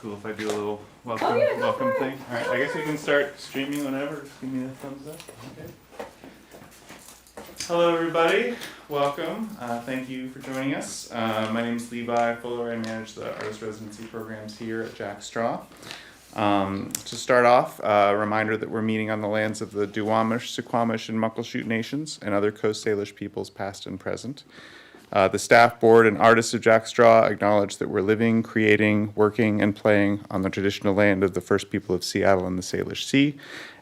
cool if I do a little welcome thing? All right, I guess we can start streaming whenever. Just give me a thumbs up. Okay. Hello, everybody. Welcome. Thank you for joining us. My name is Levi Fuller. I manage the artist residency programs here at Jack Straw. To start off, a reminder that we're meeting on the lands of the Duwamish, Suquamish, and Muckleshoot nations and other Coast Salish peoples past and present. The staff, board, and artists of Jack Straw acknowledge that we're living, creating, working, and playing on the traditional land of the first people of Seattle and the Salish Sea,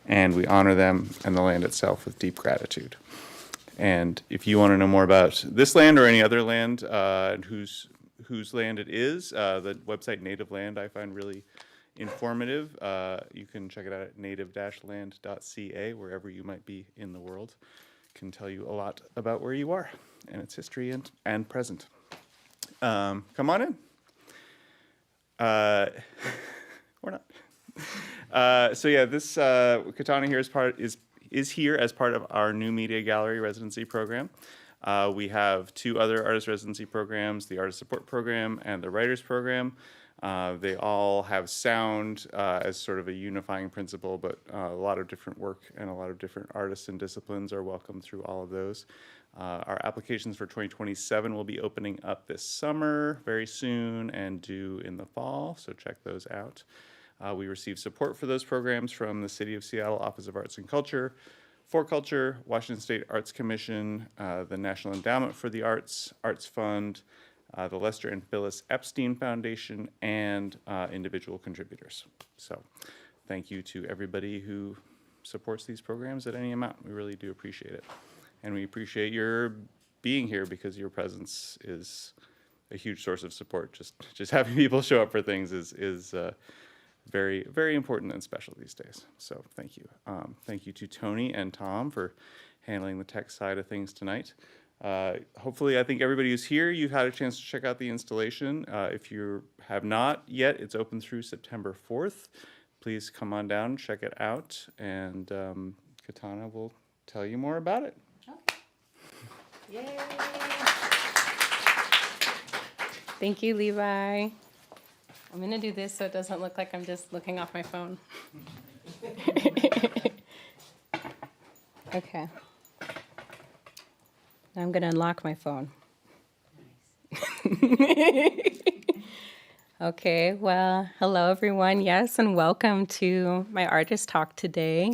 and we honor them and the land itself with deep gratitude. And if you want to know more about this land or any other land and whose land it is, the website Native Land I find really informative. You can check it out at native-land.ca, wherever you might be in the world. Can tell you a lot about where you are and its history and present. Come on in. Or not. So yeah, this Katana here is here as part of our new media gallery residency program. We have two other artist residency programs, the artist support program and the writers program. They all have sound as sort of a unifying principle, but a lot of different work and a lot of different artists and disciplines are welcome through all of those. Our applications for 2027 will be opening up this summer very soon and due in the fall, so check those out. We receive support for those programs from the City of Seattle Office of Arts and Culture, For Culture, Washington State Arts Commission, the National Endowment for the Arts, Arts Fund, the Lester and Phyllis Epstein Foundation, and individual contributors. So thank you to everybody who supports these programs at any amount. We really do appreciate it. And we appreciate your being here because your presence is a huge source of support. Just having people show up for things is very, very important and special these days. So thank you. Thank you to Tony and Tom for handling the tech side of things tonight. Hopefully, I think everybody who's here, you've had a chance to check out the installation. If you have not yet, it's open through September 4th. Please come on down, check it out, and Katana will tell you more about it. Okay. Yay! Thank you, Levi. I'm going to do this so it doesn't look like I'm just looking off my phone. Okay. Now I'm going to unlock my phone. Okay, well, hello everyone. Yes, and welcome to my artist talk today.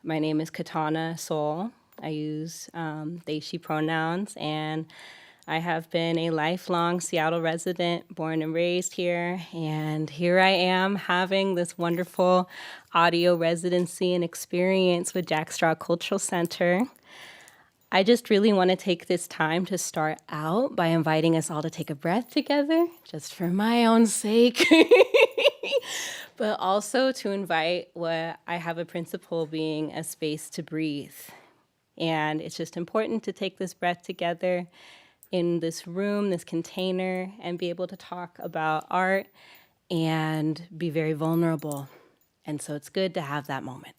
My name is Katana Soul. I use they, she pronouns, and I have been a lifelong Seattle resident, born and raised here, and here I am having this wonderful audio residency and experience with Jack Straw Cultural Center. I just really want to take this time to start out by inviting us all to take a breath together, just for my own sake, but also to invite what I have a principle being a space to breathe. And it's just important to take this breath together in this room, this container, and be able to talk about art and be very vulnerable. And so it's good to have that moment.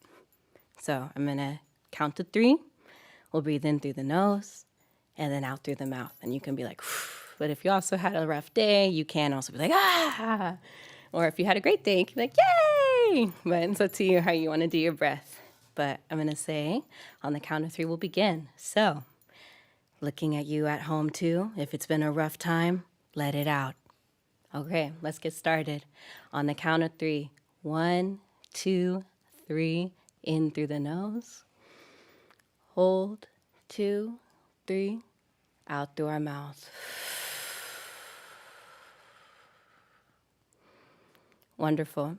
So I'm going to count to 3. We'll breathe in through the nose and then out through the mouth. And you can be like, whew. But if you also had a rough day, you can also be like, ah. Or if you had a great day, you can be like, yay. But it's up to you how you want to do your breath. But I'm going to say, on the count of 3, we'll begin. So, looking at you at home too, if it's been a rough time, let it out. Okay, let's get started. On the count of 3, 1, 2, 3, in through the nose. Hold, 2, 3, out through our mouth. Wonderful.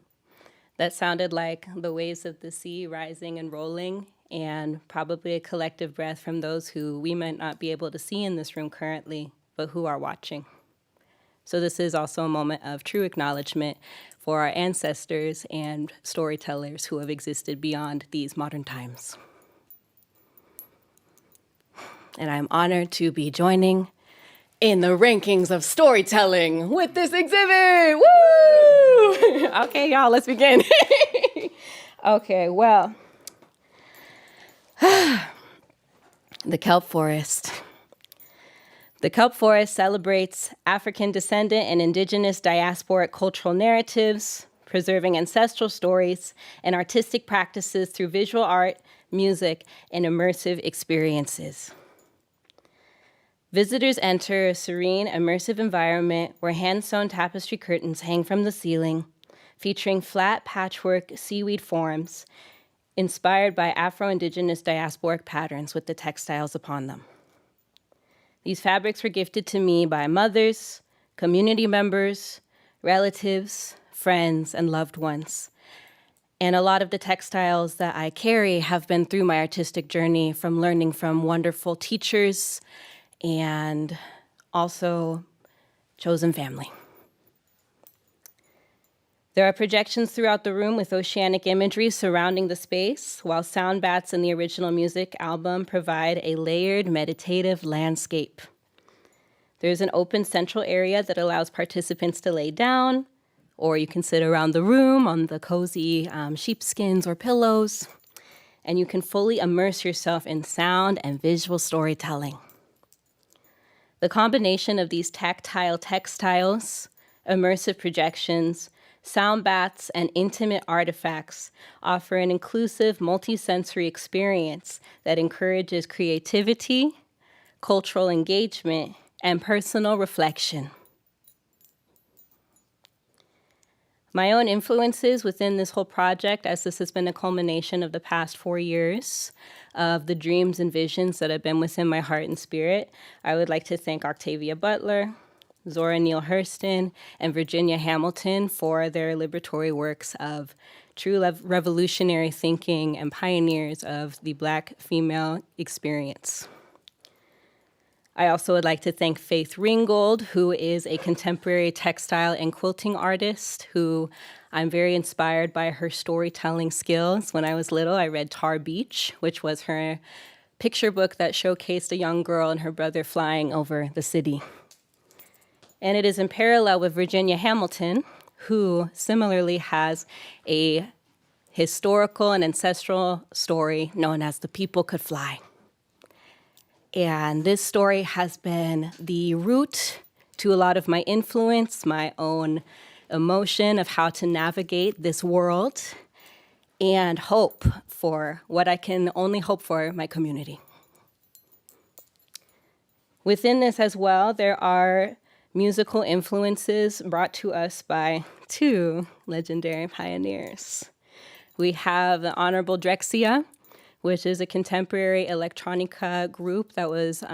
That sounded like the waves of the sea rising and rolling, and probably a collective breath from those who we might not be able to see in this room currently, but who are watching. So this is also a moment of true acknowledgement for our ancestors and storytellers who have existed beyond these modern times. And I'm honored to be joining in the rankings of storytelling with this exhibit. Woo! Okay, y'all, let's begin. Okay, well, the Kelp Forest. The Kelp Forest celebrates African descendant and indigenous diasporic cultural narratives, preserving ancestral stories and artistic practices through visual art, music, and immersive experiences. Visitors enter a serene, immersive environment where hand-sewn tapestry curtains hang from the ceiling, featuring flat patchwork seaweed forms inspired by Afro-Indigenous diasporic patterns with the textiles upon them. These fabrics were gifted to me by mothers, community members, relatives, friends, and loved ones. And a lot of the textiles that I carry have been through my artistic journey, from learning from wonderful teachers and also chosen family. There are projections throughout the room with oceanic imagery surrounding the space, while sound bats in the original music album provide a layered meditative landscape. There's an open central area that allows participants to lay down, or you can sit around the room on the cozy sheepskins or pillows, and you can fully immerse yourself in sound and visual storytelling. The combination of these tactile textiles, immersive projections, sound baths, and intimate artifacts offer an inclusive, multisensory experience that encourages creativity, cultural engagement, and personal reflection. My own influences within this whole project, as this has been a culmination of the past 4 years of the dreams and visions that have been within my heart and spirit, I would like to thank Octavia Butler, Zora Neale Hurston, and Virginia Hamilton for their liberatory works of true revolutionary thinking and pioneers of the Black female experience. I also would like to thank Faith Ringgold, who is a contemporary textile and quilting artist who I'm very inspired by her storytelling skills. When I was little, I read Tar Beach, which was her picture book that showcased a young girl and her brother flying over the city. And it is in parallel with Virginia Hamilton, who similarly has a historical and ancestral story known as The People Could Fly. And this story has been the root to a lot of my influence, my own emotion of how to navigate this world, and hope for what I can only hope for my community. Within this as well, there are musical influences brought to us by two legendary pioneers. We have the Honorable Drexcia, which is a contemporary electronica group that was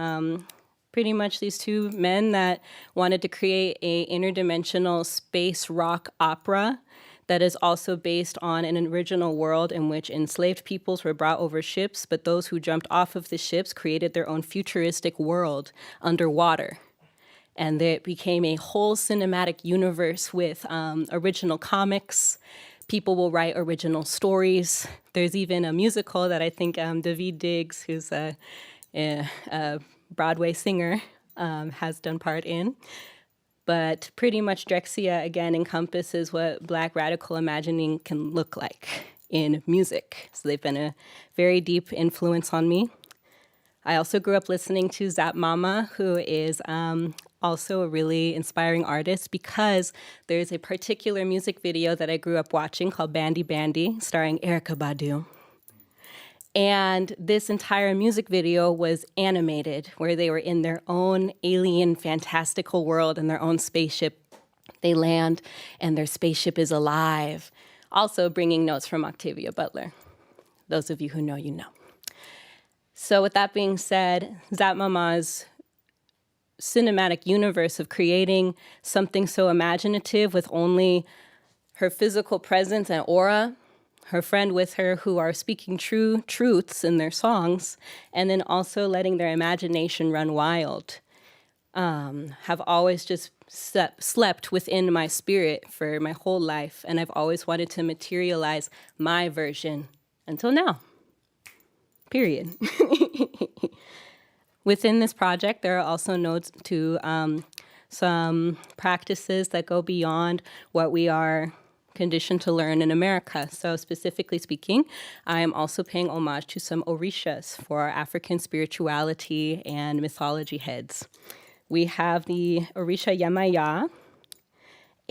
pretty much these two men that wanted to create a interdimensional space rock opera that is also based on an original world in which enslaved peoples were brought over ships, but those who jumped off of the ships created their own futuristic world underwater. And it became a whole cinematic universe with original comics. People will write original stories. There's even a musical that I think David Diggs, who's a Broadway singer, has done part in. But pretty much Drexcia, again, encompasses what Black radical imagining can look like in music. So they've been a very deep influence on me. I also grew up listening to Zap Mama, who is also a really inspiring artist, because there's a particular music video that I grew up watching called Bandy Bandy, starring Erykah Badu. And this entire music video was animated, where they were in their own alien, fantastical world in their own spaceship. They land, and their spaceship is alive. Also bringing notes from Octavia Butler. Those of you who know, you know. So with that being said, Zap Mama's cinematic universe of creating something so imaginative with only her physical presence and aura, her friend with her who are speaking true truths in their songs, and then also letting their imagination run wild, have always just slept within my spirit for my whole life. And I've always wanted to materialize my version until now. Period. Within this project, there are also notes to some practices that go beyond what we are conditioned to learn in America. So specifically speaking, I am also paying homage to some orishas for our African spirituality and mythology heads. we have the Orisha Yamaya,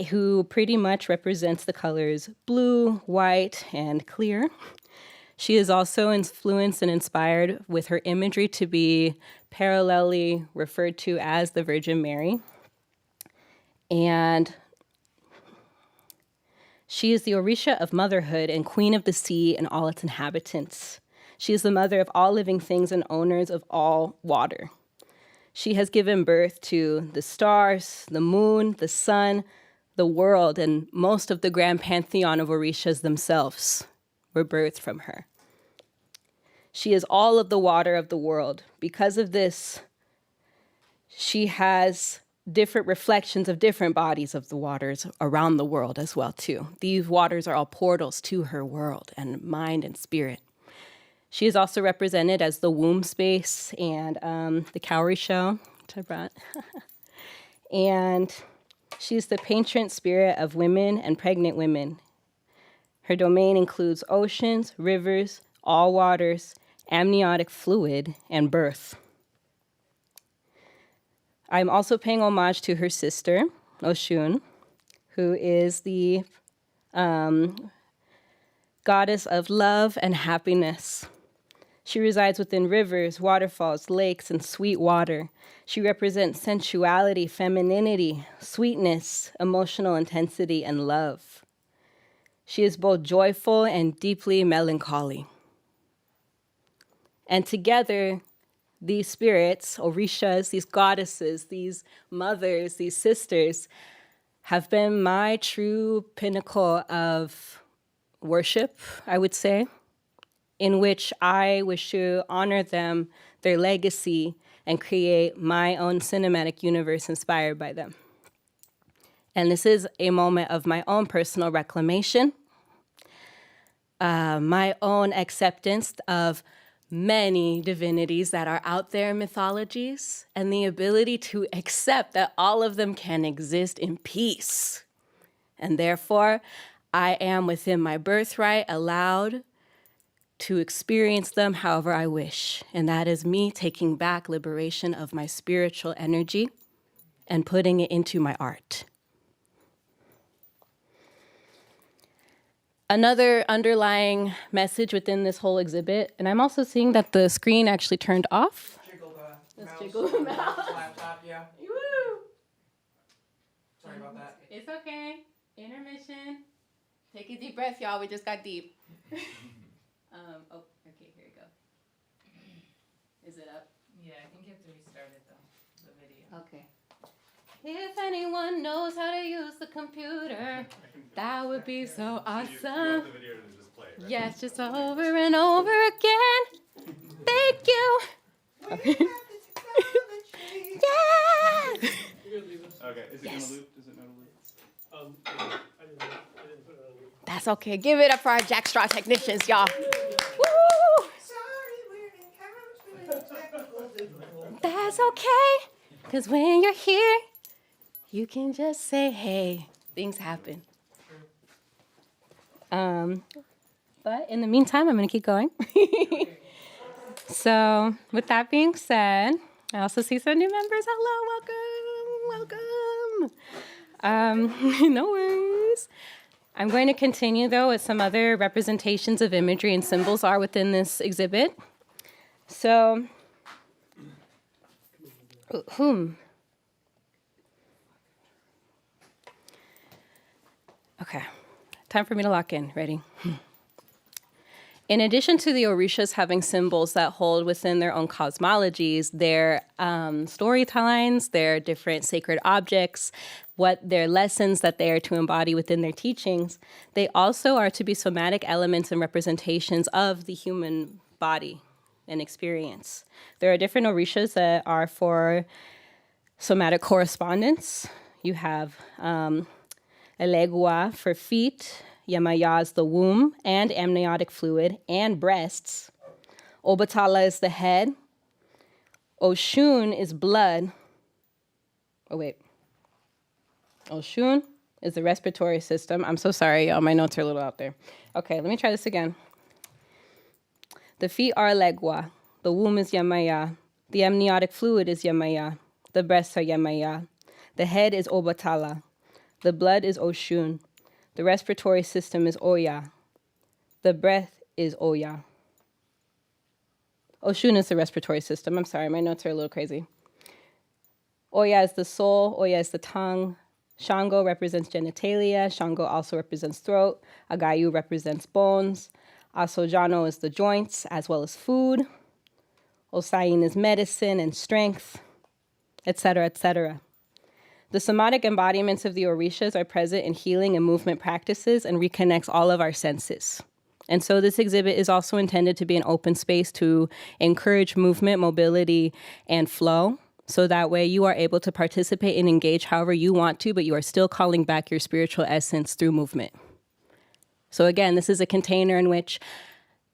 who pretty much represents the colors blue, white, and clear. She is also influenced and inspired with her imagery to be parallelly referred to as the Virgin Mary. And she is the Orisha of motherhood and queen of the sea and all its inhabitants. She is the mother of all living things and owners of all water. She has given birth to the stars, the moon, the sun, the world, and most of the grand pantheon of Orishas themselves were birthed from her. She is all of the water of the world. Because of this, she has different reflections of different bodies of the waters around the world as well, too. These waters are all portals to her world and mind and spirit. She is also represented as the womb space and the cowrie shell, which I brought. And she's the patron spirit of women and pregnant women. Her domain includes oceans, rivers, all waters, amniotic fluid, and birth. I'm also paying homage to her sister, Oshun, who is the goddess of love and happiness. She resides within rivers, waterfalls, lakes, and sweet water. She represents sensuality, femininity, sweetness, emotional intensity, and love. She is both joyful and deeply melancholy. And together, these spirits, Orishas, these goddesses, these mothers, these sisters, have been my true pinnacle of worship, I would say, in which I wish to honor them, their legacy, and create my own cinematic universe inspired by them. And this is a moment of my own personal reclamation, my own acceptance of many divinities that are out there in mythologies, and the ability to accept that all of them can exist in peace. And therefore, I am within my birthright allowed to experience them however I wish. And that is me taking back liberation of my spiritual energy and putting it into my art. Another underlying message within this whole exhibit, and I'm also seeing that the screen actually turned off. Jiggle the Let's mouse jiggle the on mouse. laptop, yeah. Woo! Sorry about that. It's okay. Intermission. Take a deep breath, y'all. We just got deep. Oh, okay, here we go. Is it up? Yeah, I think you have to restart it though, the video. Okay. If anyone knows how to use the computer, that would be so awesome. Yes, just over and over again. Thank you. Okay. Yeah. Okay, is it Yes. gonna loop? Does it know to loop? I didn't put it on loop. That's okay. Give it up for our jackstraw technicians, y'all. Woo! Sorry, we're encountering technical difficulties. That's okay. Because when you're here, you can just say, hey, things happen. But in the meantime, I'm going to keep going. So with that being said, I also see some new members. Hello, welcome. No worries. I'm going to continue, though, with some other representations of imagery and symbols are within this exhibit. So, Okay, time for me to lock in. Ready? In addition to the Orishas having symbols that hold within their own cosmologies, their storylines, their different sacred objects, what their lessons that they are to embody within their teachings, they also are to be somatic elements and representations of the human body and experience. There are different Orishas that are for somatic correspondence. You have Elegua for feet, Yamaya is the womb and amniotic fluid and breasts. Obatala is the head. Oshun is blood. Oshun is the respiratory system. I'm so sorry, y'all. My notes are a little out there. Okay, let me try this again. The feet are Elegua. The womb is Yamaya. The amniotic fluid is Yamaya. The breasts are Yemaya. The head is Obatala. The blood is Oshun. The respiratory system is Oya. The breath is Oya. Oshun is the respiratory system. I'm sorry, my notes are a little crazy. Oya is the soul. Oya is the tongue. Shango represents genitalia. Shango also represents throat. Agayu represents bones. Asojano is the joints as well as food. Osain is medicine and strength, etc., etc. The somatic embodiments of the orishas are present in healing and movement practices and reconnects all of our senses. And so this exhibit is also intended to be an open space to encourage movement, mobility, and flow. So that way you are able to participate and engage however you want to, but you are still calling back your spiritual essence through movement. So again, this is a container in which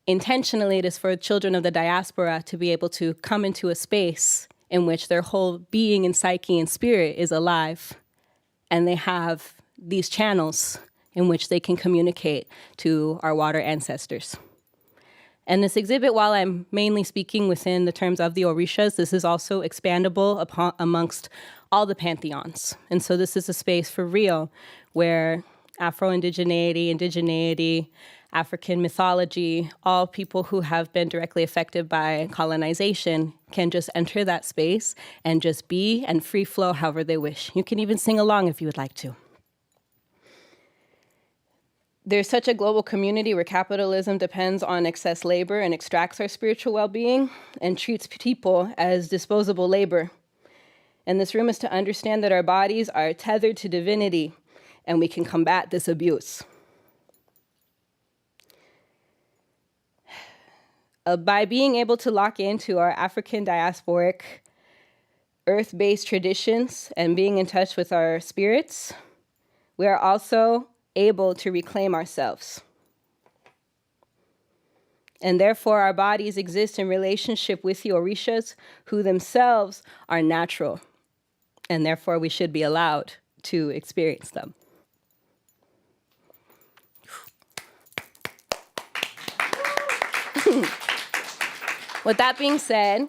intentionally it is for children of the diaspora to be able to come into a space in which their whole being and psyche and spirit is alive. And they have these channels in which they can communicate to our water ancestors. And this exhibit, while I'm mainly speaking within the terms of the Orishas, this is also expandable amongst all the pantheons. And so this is a space for real where Afro-indigeneity, African mythology, all people who have been directly affected by colonization can just enter that space and just be and free flow however they wish. You can even sing along if you would like to. There's such a global community where capitalism depends on excess labor and extracts our spiritual well-being and treats people as disposable labor. And this room is to understand that our bodies are tethered to divinity and we can combat this abuse. By being able to lock into our African diasporic earth-based traditions and being in touch with our spirits, we are also able to reclaim ourselves. And therefore, our bodies exist in relationship with the Orishas, who themselves are natural. And therefore, we should be allowed to experience them. With that being said,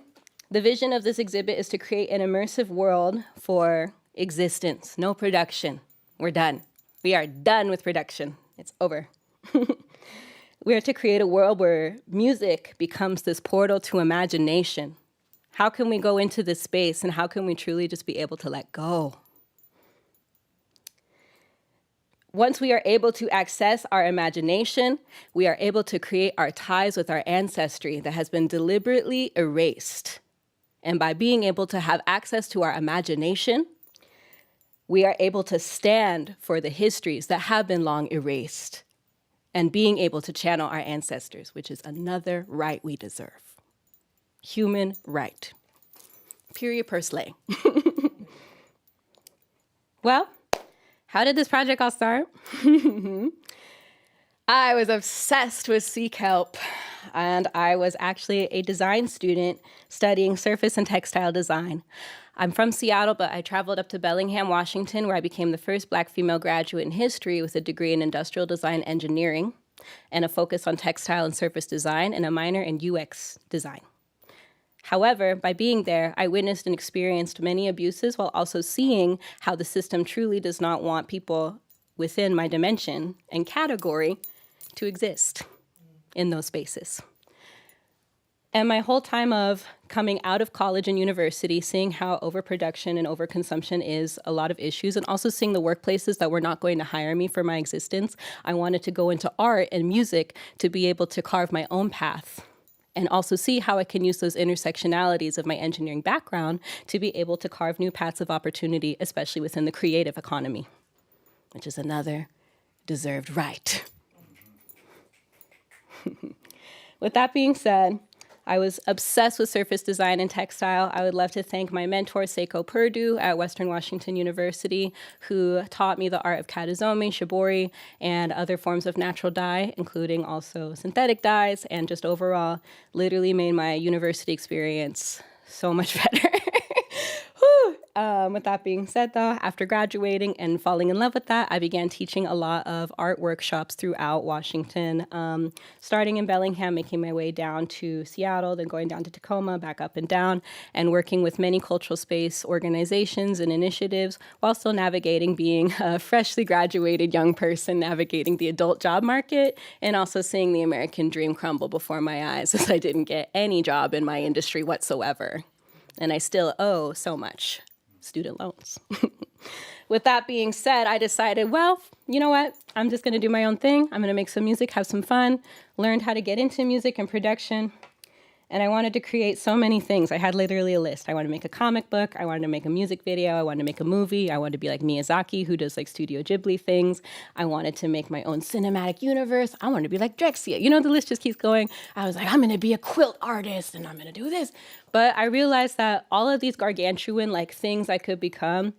the vision of this exhibit is to create an immersive world for existence. No production. We're done. We are done with production. It's over. We are to create a world where music becomes this portal to imagination. How can we go into this space and how can we truly just be able to let go? Once we are able to access our imagination, we are able to create our ties with our ancestry that has been deliberately erased. And by being able to have access to our imagination, we are able to stand for the histories that have been long erased and being able to channel our ancestors, which is another right we deserve. Human right. Period per slay. Well, how did this project all start? I was obsessed with sea kelp, and I was actually a design student studying surface and textile design. I'm from Seattle, but I traveled up to Bellingham, Washington, where I became the first Black female graduate in history with a degree in industrial design engineering and a focus on textile and surface design and a minor in UX design. However, by being there, I witnessed and experienced many abuses while also seeing how the system truly does not want people within my dimension and category to exist in those spaces. And my whole time of coming out of college and university, seeing how overproduction and overconsumption is a lot of issues, and also seeing the workplaces that were not going to hire me for my existence, I wanted to go into art and music to be able to carve my own path and also see how I can use those intersectionalities of my engineering background to be able to carve new paths of opportunity, especially within the creative economy, which is another deserved right. With that being said, I was obsessed with surface design and textile. I would love to thank my mentor, Seiko Purdue at Western Washington University, who taught me the art of katazomi, shibori, and other forms of natural dye, including also synthetic dyes, and just overall literally made my university experience so much better. with that being said, though, after graduating and falling in love with that, I began teaching a lot of art workshops throughout Washington, starting in Bellingham, making my way down to Seattle, then going down to Tacoma, back up and down, and working with many cultural space organizations and initiatives while still navigating being a freshly graduated young person, navigating the adult job market, and also seeing the American dream crumble before my eyes as I didn't get any job in my industry whatsoever. And I still owe so much. Student loans. With that being said, I decided, well, you know what? I'm just going to do my own thing. I'm going to make some music, have some fun, learned how to get into music and production. And I wanted to create so many things. I had literally a list. I wanted to make a comic book. I wanted to make a music video. I wanted to make a movie. I wanted to be like Miyazaki, who does like Studio Ghibli things. I wanted to make my own cinematic universe. I wanted to be like Drexia. You know, the list just keeps going. I was like, I'm going to be a quilt artist and I'm going to do this. But I realized that all of these gargantuan like things I could become,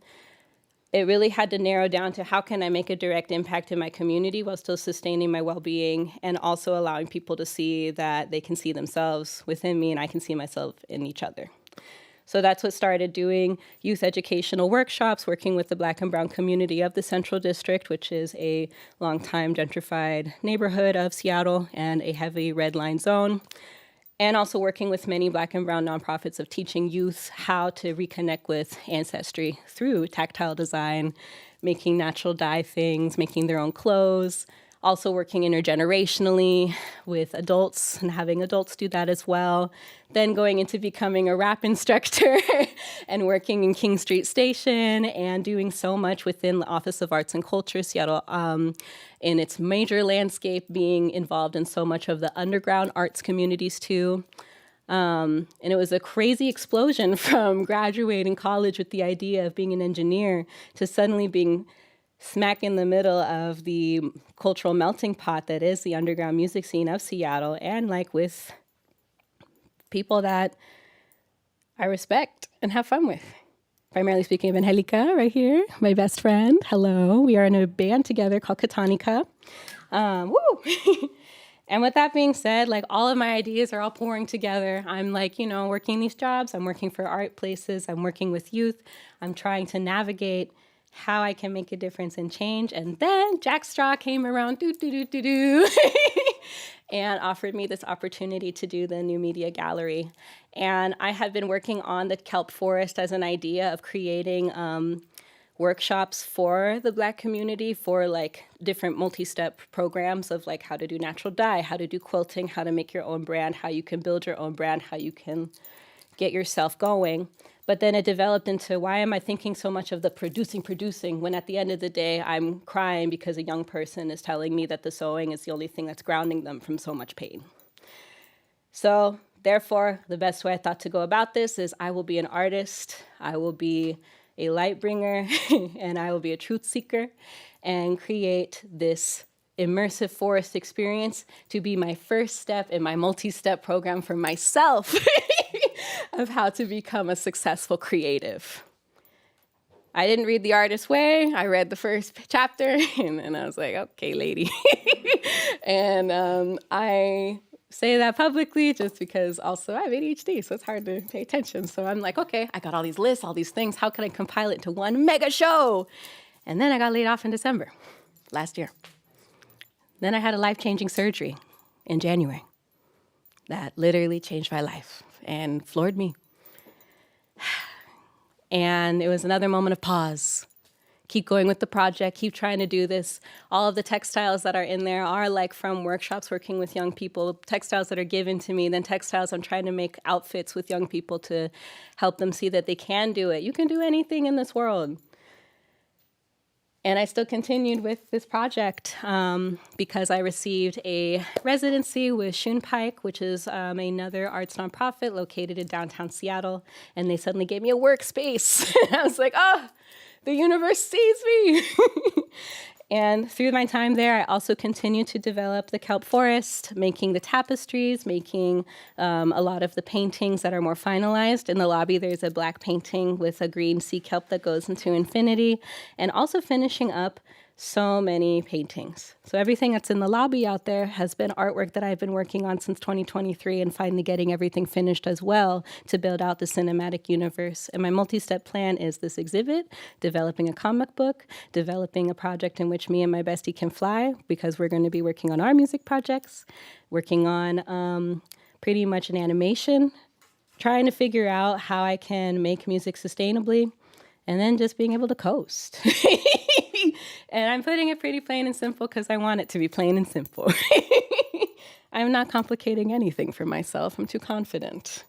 it really had to narrow down to how can I make a direct impact in my community while still sustaining my well-being and also allowing people to see that they can see themselves within me and I can see myself in each other. So that's what started doing youth educational workshops, working with the Black and Brown community of the Central District, which is a longtime gentrified neighborhood of Seattle and a heavy red line zone. And also working with many Black and Brown nonprofits of teaching youth how to reconnect with ancestry through tactile design, making natural dye things, making their own clothes, also working intergenerationally with adults and having adults do that as well. Then going into becoming a rap instructor and working in King Street Station and doing so much within the Office of Arts and Culture, Seattle, in its major landscape, being involved in so much of the underground arts communities too. And it was a crazy explosion from graduating college with the idea of being an engineer to suddenly being smack in the middle of the cultural melting pot that is the underground music scene of Seattle, and like with people that I respect and have fun with. Primarily speaking of Angelica right here, my best friend. Hello. We are in a band together called Katanika. Woo! And with that being said, like all of my ideas are all pouring together. I'm like, you know, working these jobs. I'm working for art places. I'm working with youth. I'm trying to navigate how I can make a difference and change. And then Jack Straw came around, and offered me this opportunity to do the New Media Gallery. And I had been working on the Kelp Forest as an idea of creating workshops for the Black community for like different multi-step programs of like how to do natural dye, how to do quilting, how to make your own brand, how you can build your own brand, how you can get yourself going. But then it developed into, why am I thinking so much of the producing, when at the end of the day, I'm crying because a young person is telling me that the sewing is the only thing that's grounding them from so much pain. So therefore, the best way I thought to go about this is I will be an artist, I will be a light bringer, and I will be a truth seeker and create this immersive forest experience to be my first step in my multi-step program for myself of how to become a successful creative. I didn't read The Artist's Way. I read the first chapter, and I was like, okay, lady. And I say that publicly just because also I have ADHD, so it's hard to pay attention. So I'm like, okay, I got all these lists, all these things. How can I compile it into one mega show? And then I got laid off in December last year. Then I had a life-changing surgery in January that literally changed my life and floored me. And it was another moment of pause. Keep going with the project, keep trying to do this. All of the textiles that are in there are like from workshops working with young people, textiles that are given to me, then textiles I'm trying to make outfits with young people to help them see that they can do it. You can do anything in this world. And I still continued with this project because I received a residency with Shun Pike, which is another arts nonprofit located in downtown Seattle. And they suddenly gave me a workspace. I was like, oh, the universe sees me. And through my time there, I also continued to develop the Kelp Forest, making the tapestries, making a lot of the paintings that are more finalized. In the lobby, there's a black painting with a green sea kelp that goes into infinity, and also finishing up so many paintings. So everything that's in the lobby out there has been artwork that I've been working on since 2023 and finally getting everything finished as well to build out the cinematic universe. And my multi-step plan is this exhibit, developing a comic book, developing a project in which me and my bestie can fly because we're going to be working on our music projects, working on pretty much an animation, trying to figure out how I can make music sustainably, and then just being able to coast. And I'm putting it pretty plain and simple because I want it to be plain and simple. I'm not complicating anything for myself. I'm too confident.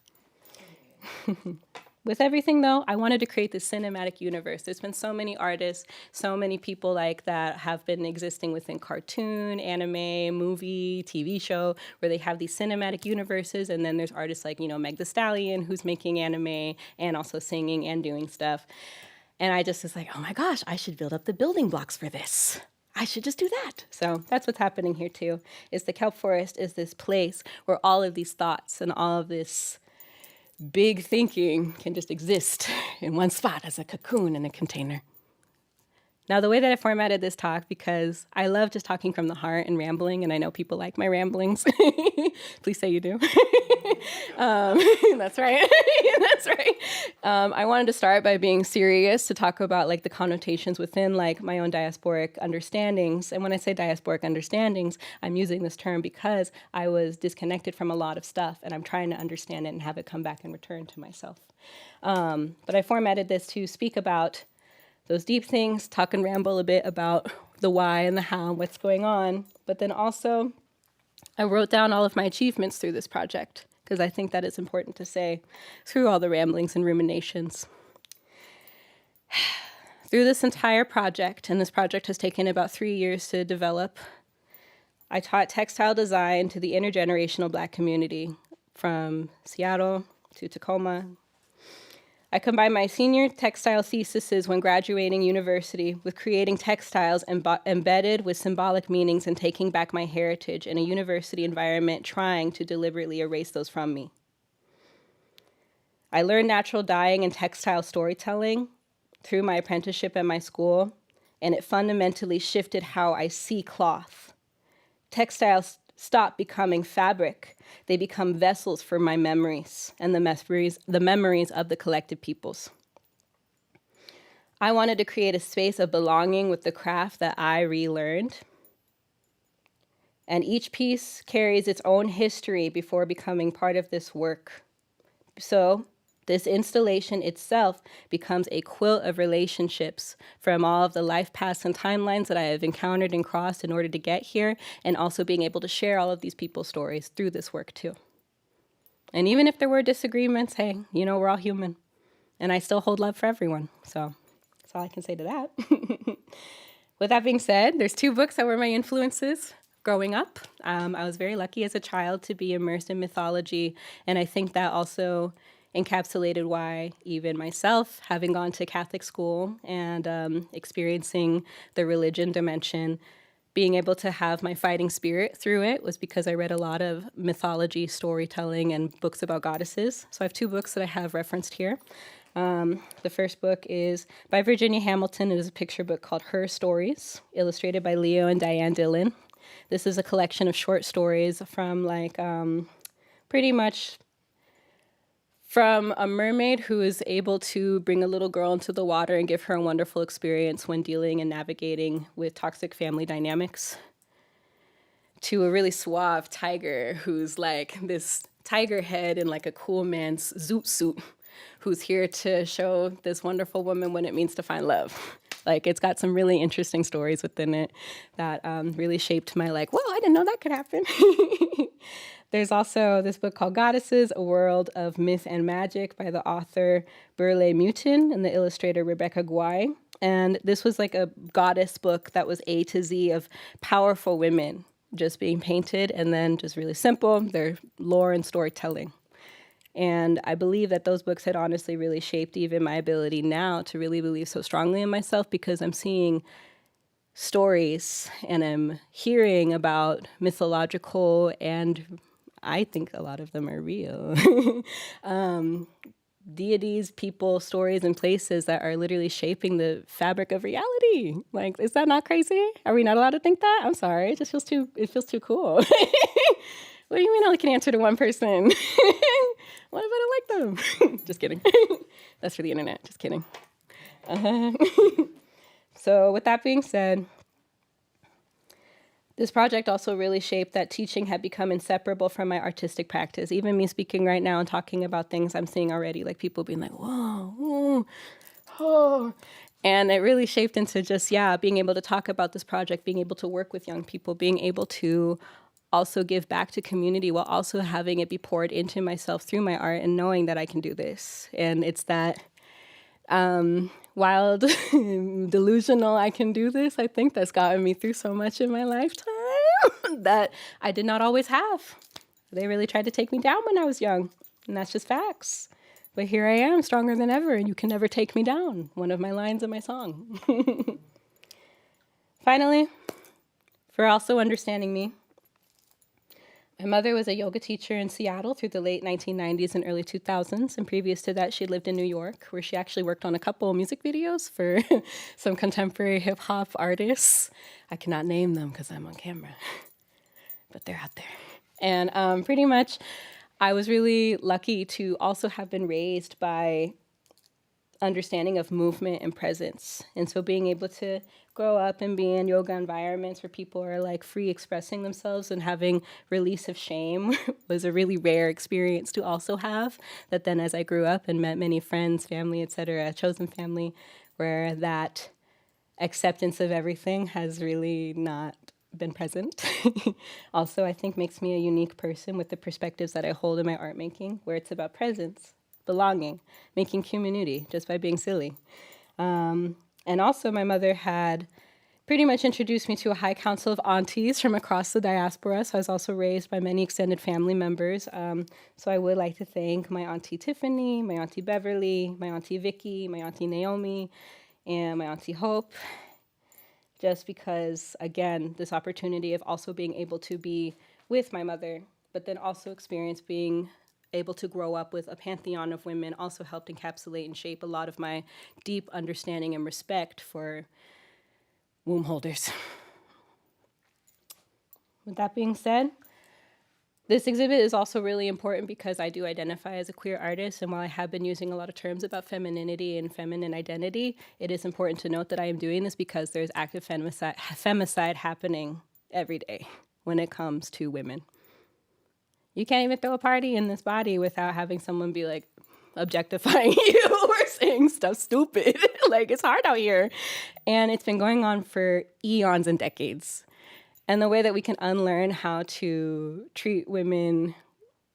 With everything, though, I wanted to create this cinematic universe. There's been so many artists, so many people like that have been existing within cartoon, anime, movie, TV show, where they have these cinematic universes. And then there's artists like, Meg Thee Stallion, who's making anime and also singing and doing stuff. And I just was like, oh my gosh, I should build up the building blocks for this. I should just do that. So that's what's happening here too, is the Kelp Forest is this place where all of these thoughts and all of this big thinking can just exist in one spot as a cocoon in a container. Now, the way that I formatted this talk, because I love just talking from the heart and rambling, and I know people like my ramblings. Please say you do. That's right. That's right. I wanted to start by being serious to talk about like the connotations within like my own diasporic understandings. And when I say diasporic understandings, I'm using this term because I was disconnected from a lot of stuff, and I'm trying to understand it and have it come back and return to myself. But I formatted this to speak about those deep things, talk and ramble a bit about the why and the how, what's going on. But then also, I wrote down all of my achievements through this project, because I think that is important to say through all the ramblings and ruminations. Through this entire project, and this project has taken about 3 years to develop, I taught textile design to the intergenerational Black community from Seattle to Tacoma. I combined my senior textile theses when graduating university with creating textiles embedded with symbolic meanings and taking back my heritage in a university environment trying to deliberately erase those from me. I learned natural dyeing and textile storytelling through my apprenticeship at my school, and it fundamentally shifted how I see cloth. Textiles stop becoming fabric. They become vessels for my memories and the memories of the collective peoples. I wanted to create a space of belonging with the craft that I relearned. And each piece carries its own history before becoming part of this work. So this installation itself becomes a quilt of relationships from all of the life paths and timelines that I have encountered and crossed in order to get here, and also being able to share all of these people's stories through this work too. And even if there were disagreements, hey, we're all human. And I still hold love for everyone. So that's all I can say to that. With that being said, there's 2 books that were my influences growing up. I was very lucky as a child to be immersed in mythology, and I think that also encapsulated why even myself, having gone to Catholic school and experiencing the religion dimension, being able to have my fighting spirit through it was because I read a lot of mythology, storytelling, and books about goddesses. So I have 2 books that I have referenced here. The first book is by Virginia Hamilton. It is a picture book called Her Stories, illustrated by Leo and Diane Dillon. This is a collection of short stories from pretty much from a mermaid who is able to bring a little girl into the water and give her a wonderful experience when dealing and navigating with toxic family dynamics, to a really suave tiger who's like this tiger head in like a cool man's zoot suit, who's here to show this wonderful woman what it means to find love. Like, it's got some really interesting stories within it that really shaped my whoa, I didn't know that could happen. There's also this book called Goddesses, A World of Myth and Magic by the author Burle Mutin and the illustrator Rebecca Guay. And this was like a goddess book that was A to Z of powerful women just being painted, and then just really simple, their lore and storytelling. And I believe that those books had honestly really shaped even my ability now to really believe so strongly in myself, because I'm seeing stories and I'm hearing about mythological, and I think a lot of them are real, deities, people, stories, and places that are literally shaping the fabric of reality. Like, is that not crazy? Are we not allowed to think that? I'm sorry. It just feels too cool. What do you mean I only can answer to one person? What if I don't like them? Just kidding. That's for the internet. Just kidding. So with that being said, this project also really shaped that teaching had become inseparable from my artistic practice. Even me speaking right now and talking about things I'm seeing already, like people being like, whoa, whoa, oh. And it really shaped into just, being able to talk about this project, being able to work with young people, being able to also give back to community while also having it be poured into myself through my art and knowing that I can do this. And it's that wild, delusional, I can do this, I think that's gotten me through so much in my lifetime that I did not always have. They really tried to take me down when I was young, and that's just facts. But here I am, stronger than ever, and you can never take me down. One of my lines in my song. Finally, for also understanding me, my mother was a yoga teacher in Seattle through the late 1990s and early 2000s. And previous to that, she lived in New York, where she actually worked on a couple of music videos for some contemporary hip hop artists. I cannot name them because I'm on camera, but they're out there. And pretty much, I was really lucky to also have been raised by understanding of movement and presence. And so being able to grow up and be in yoga environments where people are like free expressing themselves and having release of shame was a really rare experience to also have. That then as I grew up and met many friends, family, etc., chosen family, where that acceptance of everything has really not been present. Also, I think makes me a unique person with the perspectives that I hold in my art making, where it's about presence, belonging, making community just by being silly. And also my mother had pretty much introduced me to a high council of aunties from across the diaspora. So I was also raised by many extended family members. So I would like to thank my auntie Tiffany, my auntie Beverly, my auntie Vicky, my auntie Naomi, and my auntie Hope. Just because, again, this opportunity of also being able to be with my mother, but then also experience being able to grow up with a pantheon of women also helped encapsulate and shape a lot of my deep understanding and respect for womb holders. With that being said, this exhibit is also really important because I do identify as a queer artist, and while I have been using a lot of terms about femininity and feminine identity, it is important to note that I am doing this because there's active femicide happening every day when it comes to women. You can't even throw a party in this body without having someone be like objectifying you or saying stuff stupid. Like, it's hard out here. And it's been going on for eons and decades. And the way that we can unlearn how to treat women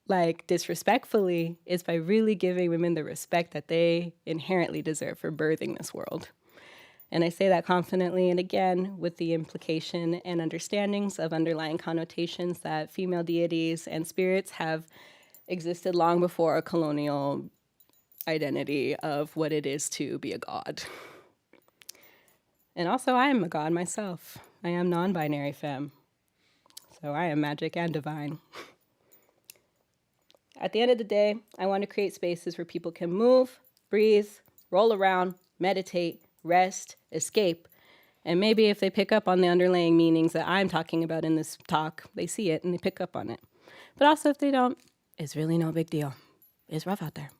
like disrespectfully is by really giving women the respect that they inherently deserve for birthing this world. And I say that confidently, and again, with the implication and understandings of underlying connotations that female deities and spirits have existed long before a colonial identity of what it is to be a god. And also, I am a god myself. I am non-binary femme. So I am magic and divine. At the end of the day, I want to create spaces where people can move, breathe, roll around, meditate, rest, escape, and maybe if they pick up on the underlying meanings that I'm talking about in this talk, they see it and they pick up on it. But also if they don't, it's really no big deal. It's rough out there.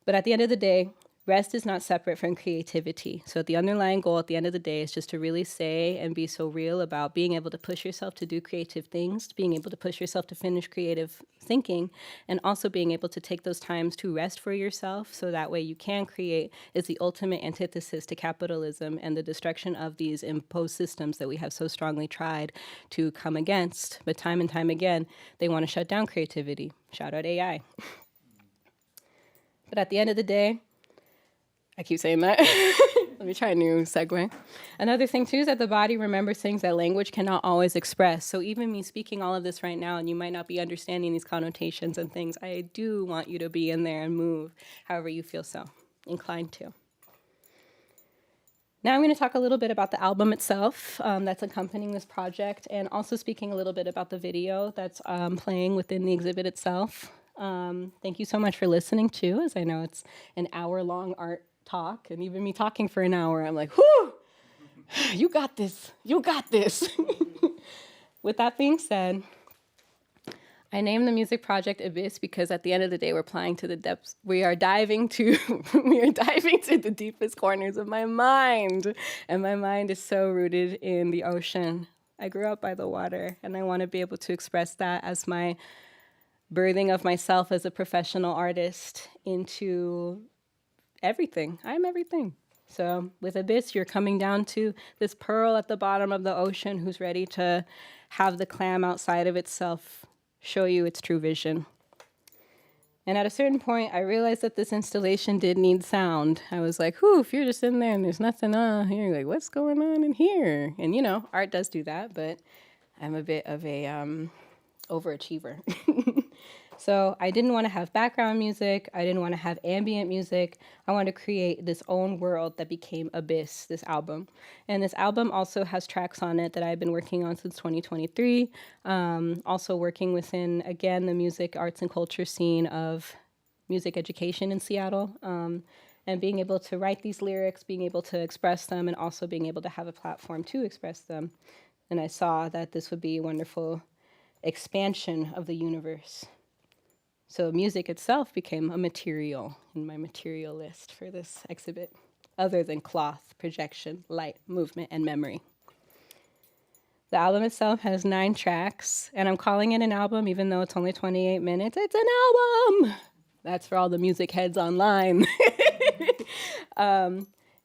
But at the end of the day, rest is not separate from creativity. So the underlying goal at the end of the day is just to really say and be so real about being able to push yourself to do creative things, being able to push yourself to finish creative thinking, and also being able to take those times to rest for yourself so that way you can create is the ultimate antithesis to capitalism and the destruction of these imposed systems that we have so strongly tried to come against. But time and time again, they want to shut down creativity. Shout out AI. But at the end of the day, I keep saying that. Let me try a new segue. Another thing, too, is that the body remembers things that language cannot always express. So even me speaking all of this right now, and you might not be understanding these connotations and things, I do want you to be in there and move however you feel so inclined to. Now I'm going to talk a little bit about the album itself that's accompanying this project, and also speaking a little bit about the video that's playing within the exhibit itself. Thank you so much for listening too, as I know it's an hour-long art talk, and even me talking for an hour, I'm like, whoo, you got this, you got this. With that being said, I named the music project Abyss because at the end of the day, we're applying to the depths. We are diving to the deepest corners of my mind. And my mind is so rooted in the ocean. I grew up by the water, and I want to be able to express that as my birthing of myself as a professional artist into everything. I'm everything. So with Abyss, you're coming down to this pearl at the bottom of the ocean who's ready to have the clam outside of itself show you its true vision. And at a certain point, I realized that this installation did need sound. I was like, whew, if you're just in there and there's nothing on, you're like, what's going on in here? And you know, art does do that, but I'm a bit of a overachiever. So I didn't want to have background music. I didn't want to have ambient music. I wanted to create this own world that became Abyss, this album. And this album also has tracks on it that I've been working on since 2023. Also working within, again, the music, arts, and culture scene of music education in Seattle. And being able to write these lyrics, being able to express them, and also being able to have a platform to express them. And I saw that this would be a wonderful expansion of the universe. So music itself became a material in my material list for this exhibit, other than cloth, projection, light, movement, and memory. The album itself has 9 tracks, and I'm calling it an album even though it's only 28 minutes. It's an album! That's for all the music heads online.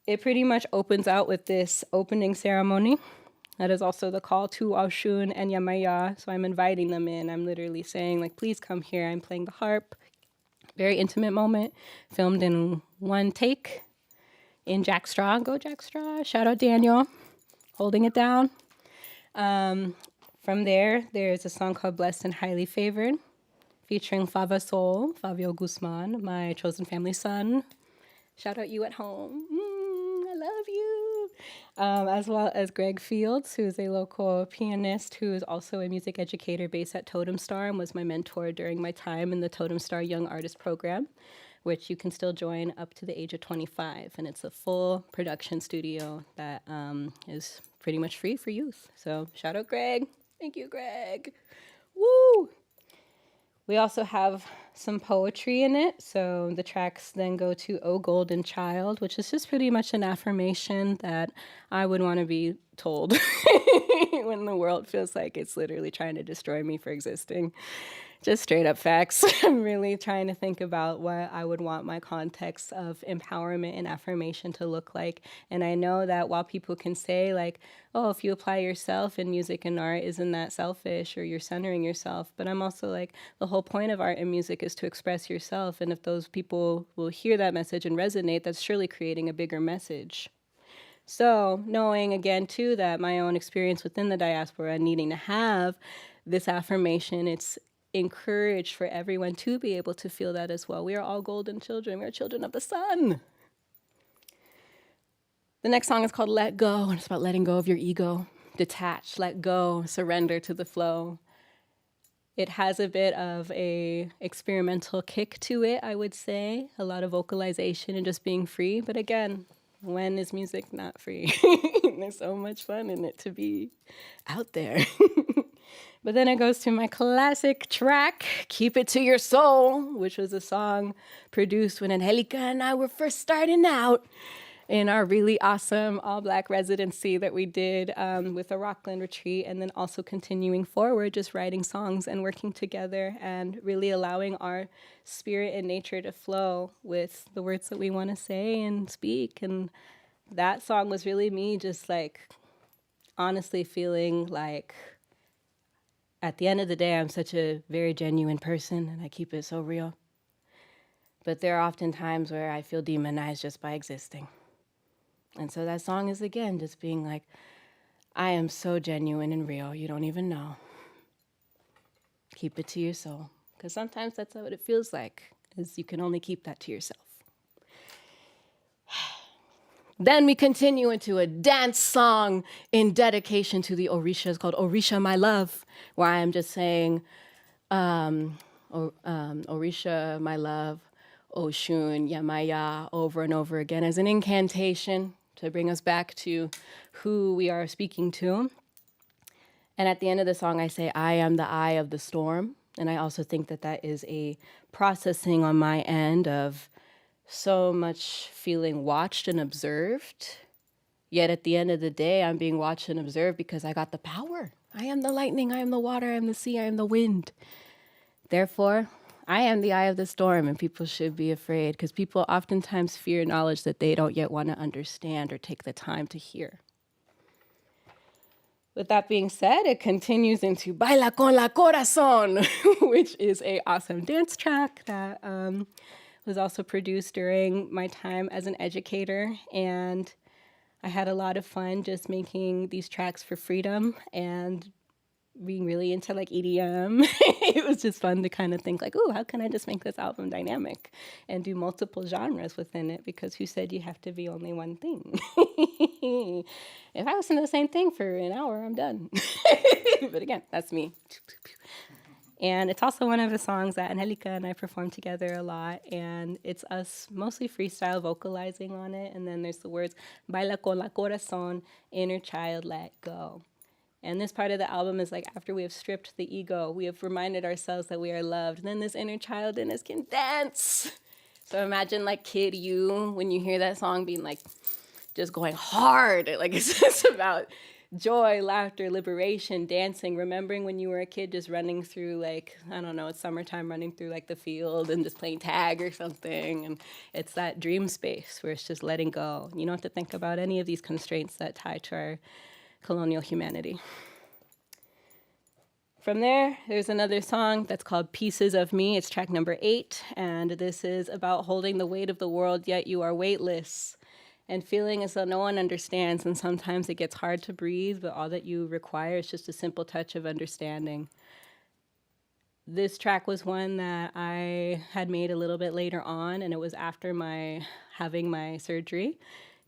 It pretty much opens out with this opening ceremony. That is also the call to Oshun and Yamaya. So I'm inviting them in. I'm literally saying, like, please come here. I'm playing the harp. Very intimate moment, filmed in one take in Jack Straw. Go Jack Straw. Shout out Daniel, holding it down. From there, there's a song called Blessed and Highly Favored, featuring Fava Soul, Fabio Guzman, my chosen family son. Shout out you at home. I love you. As well as Greg Fields, who is a local pianist who is also a music educator based at Totem Star and was my mentor during my time in the Totem Star Young Artist Program, which you can still join up to the age of 25. And it's a full production studio that is pretty much free for youth. So shout out Greg. Thank you, Greg. Woo! We also have some poetry in it. So the tracks then go to O Golden Child, which is just pretty much an affirmation that I would want to be told when the world feels like it's literally trying to destroy me for existing. Just straight up facts. I'm really trying to think about what I would want my context of empowerment and affirmation to look like. And I know that while people can say like, oh, if you apply yourself in music and art, isn't that selfish or you're centering yourself? But I'm also like, the whole point of art and music is to express yourself. And if those people will hear that message and resonate, that's surely creating a bigger message. So knowing again too that my own experience within the diaspora and needing to have this affirmation, it's encouraged for everyone to be able to feel that as well. We are all golden children. We are children of the sun. The next song is called Let Go, and it's about letting go of your ego. Detach, let go, surrender to the flow. It has a bit of a experimental kick to it, I would say. A lot of vocalization and just being free. But again, when is music not free? There's so much fun in it to be out there. But then it goes to my classic track, Keep It to Your Soul, which was a song produced when Angelica and I were first starting out in our really awesome all-Black residency that we did with the Rockland retreat, and then also continuing forward, just writing songs and working together and really allowing our spirit and nature to flow with the words that we want to say and speak. And that song was really me just like honestly feeling like at the end of the day, I'm such a very genuine person and I keep it so real. But there are often times where I feel demonized just by existing. And so that song is, again, just being like, I am so genuine and real, you don't even know. Keep it to your soul. Because sometimes that's what it feels like, is you can only keep that to yourself. Then we continue into a dance song in dedication to the Orisha. It's called Orisha, My Love, where I am just saying, Orisha, my love, Oshun, Yamaya, over and over again as an incantation to bring us back to who we are speaking to. And at the end of the song, I say, I am the eye of the storm. And I also think that that is a processing on my end of so much feeling watched and observed. Yet at the end of the day, I'm being watched and observed because I got the power. I am the lightning, I am the water, I am the sea, I am the wind. Therefore, I am the eye of the storm, and people should be afraid because people oftentimes fear knowledge that they don't yet want to understand or take the time to hear. With that being said, it continues into Baila con la Corazón, which is a awesome dance track that was also produced during my time as an educator. And I had a lot of fun just making these tracks for freedom and being really into like EDM. It was just fun to kind of think like, oh, how can I just make this album dynamic and do multiple genres within it? Because who said you have to be only one thing? If I listen to the same thing for an hour, I'm done. But again, that's me. And it's also one of the songs that Angelica and I perform together a lot. And it's us mostly freestyle vocalizing on it. And then there's the words, Baila con la corazón, inner child, let go. And this part of the album is like after we have stripped the ego, we have reminded ourselves that we are loved. Then this inner child in us can dance. So imagine like kid you, when you hear that song being like, just going hard. Like it's just about joy, laughter, liberation, dancing, remembering when you were a kid just running through like, I don't know, it's summertime running through like the field and just playing tag or something. And it's that dream space where it's just letting go. You don't have to think about any of these constraints that tie to our colonial humanity. From there, there's another song that's called Pieces of Me. It's track number 8, and this is about holding the weight of the world, yet you are weightless, and feeling as though no one understands, and sometimes it gets hard to breathe, but all that you require is just a simple touch of understanding. This track was one that I had made a little bit later on, and it was after having my surgery.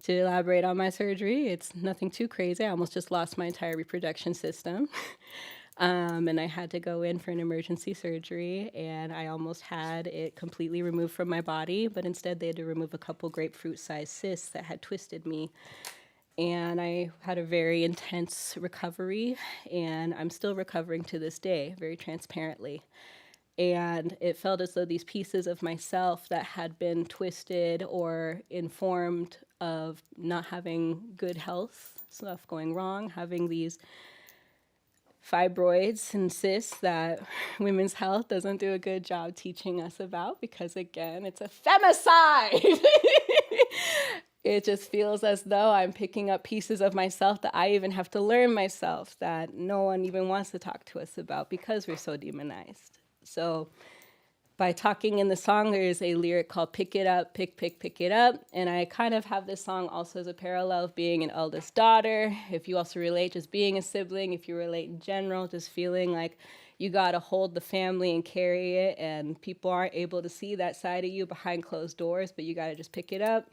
To elaborate on my surgery, it's nothing too crazy. I almost just lost my entire reproduction system. And I had to go in for an emergency surgery, and I almost had it completely removed from my body, but instead they had to remove a couple grapefruit-sized cysts that had twisted me. And I had a very intense recovery, and I'm still recovering to this day, very transparently. And it felt as though these pieces of myself that had been twisted or informed of not having good health, stuff going wrong, having these fibroids and cysts that women's health doesn't do a good job teaching us about because, again, it's a femicide. It just feels as though I'm picking up pieces of myself that I even have to learn myself that no one even wants to talk to us about because we're so demonized. So by talking in the song, there is a lyric called Pick It Up, Pick It Up. And I kind of have this song also as a parallel of being an eldest daughter. If you also relate, just being a sibling, if you relate in general, just feeling like you got to hold the family and carry it. And people aren't able to see that side of you behind closed doors, but you got to just pick it up.